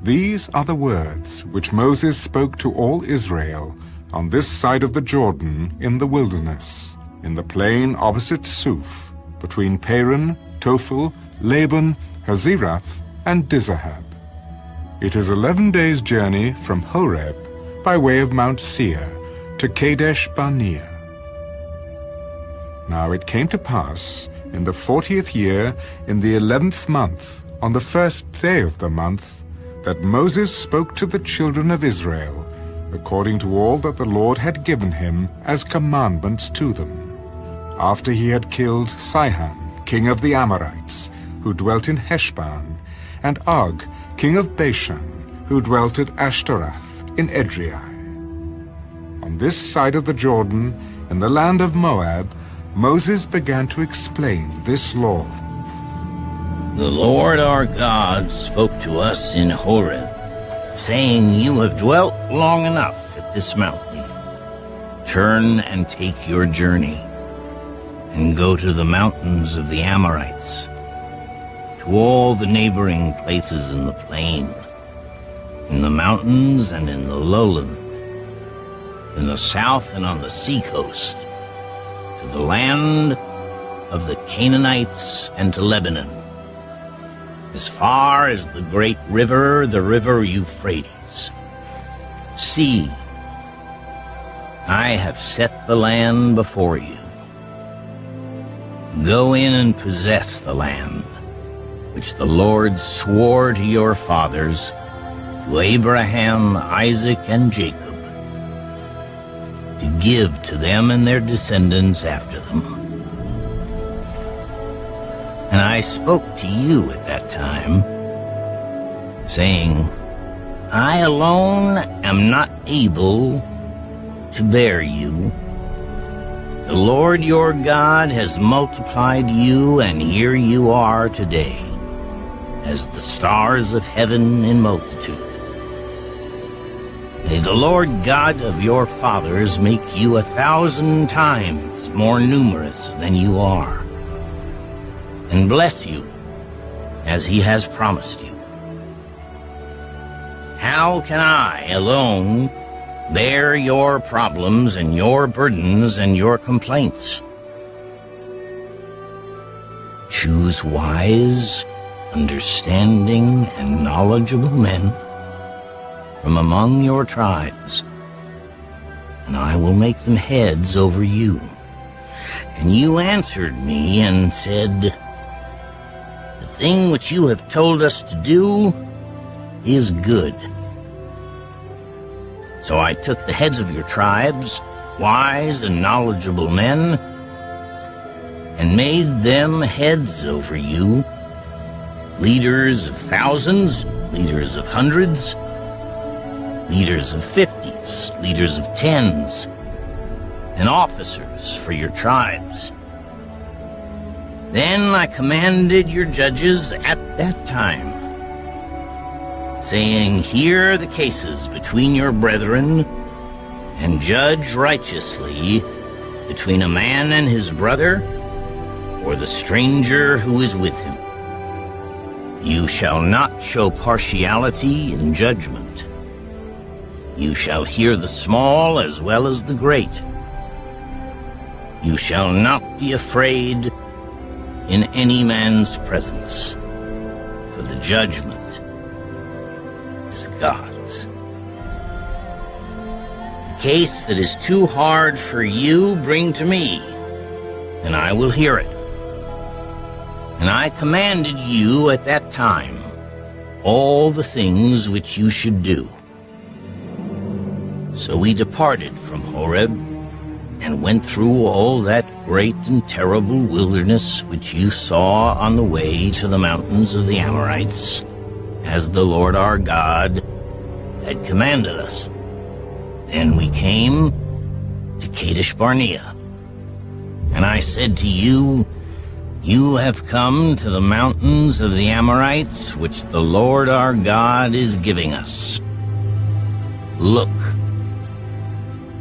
These are the words which Moses spoke to all Israel on this side of the Jordan in the wilderness, in the plain opposite Suf, between Paran, Tophel, Laban, Hazirath, and Dizahab. It is 11 days' journey from Horeb by way of Mount Seir to Kadesh Barnea. Now it came to pass in the 40th year, in the 11th month, on the first day of the month, that Moses spoke to the children of Israel, according to all that the Lord had given him as commandments to them, after he had killed Sihon, king of the Amorites, who dwelt in Heshbon, and Og, king of Bashan, who dwelt at Ashtaroth in Edrei. On this side of the Jordan, in the land of Moab, Moses began to explain this law. The Lord our God spoke to us in Horeb, saying, "You have dwelt long enough at this mountain. Turn and take your journey, and go to the mountains of the Amorites, to all the neighboring places in the plain, in the mountains and in the lowland, in the south and on the seacoast, to the land of the Canaanites and to Lebanon, as far as the great river, the river Euphrates. See, I have set the land before you. Go in and possess the land, which the Lord swore to your fathers, to Abraham, Isaac, and Jacob, to give to them and their descendants after them. And I spoke to you at that time, saying, I alone am not able to bear you. The Lord your God has multiplied you, and here you are today, as the stars of heaven in multitude. May the Lord God of your fathers make you 1,000 times more numerous than you are, and bless you as he has promised you. How can I alone bear your problems and your burdens and your complaints? Choose wise, understanding, and knowledgeable men from among your tribes, and I will make them heads over you. And you answered me and said, the thing which you have told us to do is good. So I took the heads of your tribes, wise and knowledgeable men, and made them heads over you, leaders of thousands, leaders of hundreds, leaders of 50s, leaders of 10s, and officers for your tribes. Then I commanded your judges at that time, saying, hear the cases between your brethren, and judge righteously between a man and his brother, or the stranger who is with him. You shall not show partiality in judgment. You shall hear the small as well as the great. You shall not be afraid in any man's presence, for the judgment is God's. The case that is too hard for you, bring to me, and I will hear it. And I commanded you at that time all the things which you should do. So we departed from Horeb and went through all that great and terrible wilderness which you saw on the way to the mountains of the Amorites, as the Lord our God had commanded us. Then we came to Kadesh Barnea, and I said to you, you have come to the mountains of the Amorites, which the Lord our God is giving us. Look,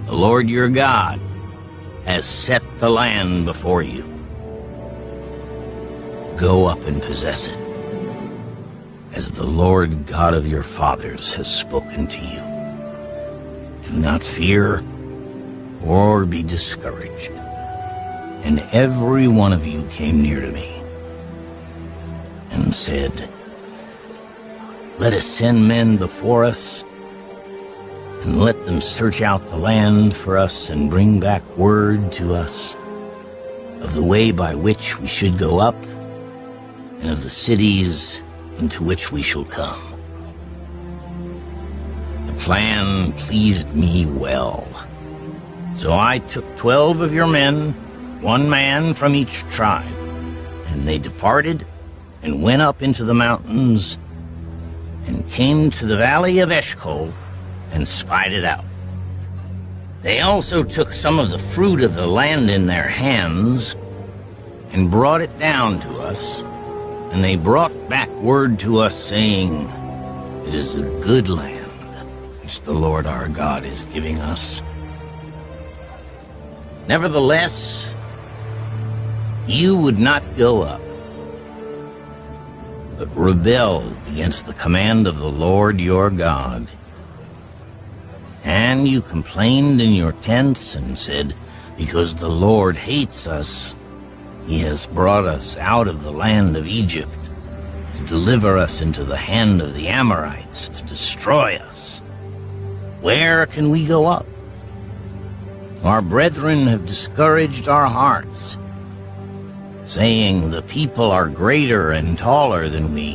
the Lord your God has set the land before you. Go up and possess it, as the Lord God of your fathers has spoken to you. Do not fear or be discouraged. And every one of you came near to me and said, let us send men before us, and let them search out the land for us and bring back word to us of the way by which we should go up and of the cities into which we shall come. The plan pleased me well. So I took 12 of your men, 1 man from each tribe, and they departed and went up into the mountains and came to the valley of Eshcol and spied it out. They also took some of the fruit of the land in their hands and brought it down to us, and they brought back word to us, saying, it is a good land which the Lord our God is giving us. Nevertheless, you would not go up, but rebelled against the command of the Lord your God. And you complained in your tents and said, because the Lord hates us, he has brought us out of the land of Egypt to deliver us into the hand of the Amorites to destroy us. Where can we go up? Our brethren have discouraged our hearts, saying, the people are greater and taller than we.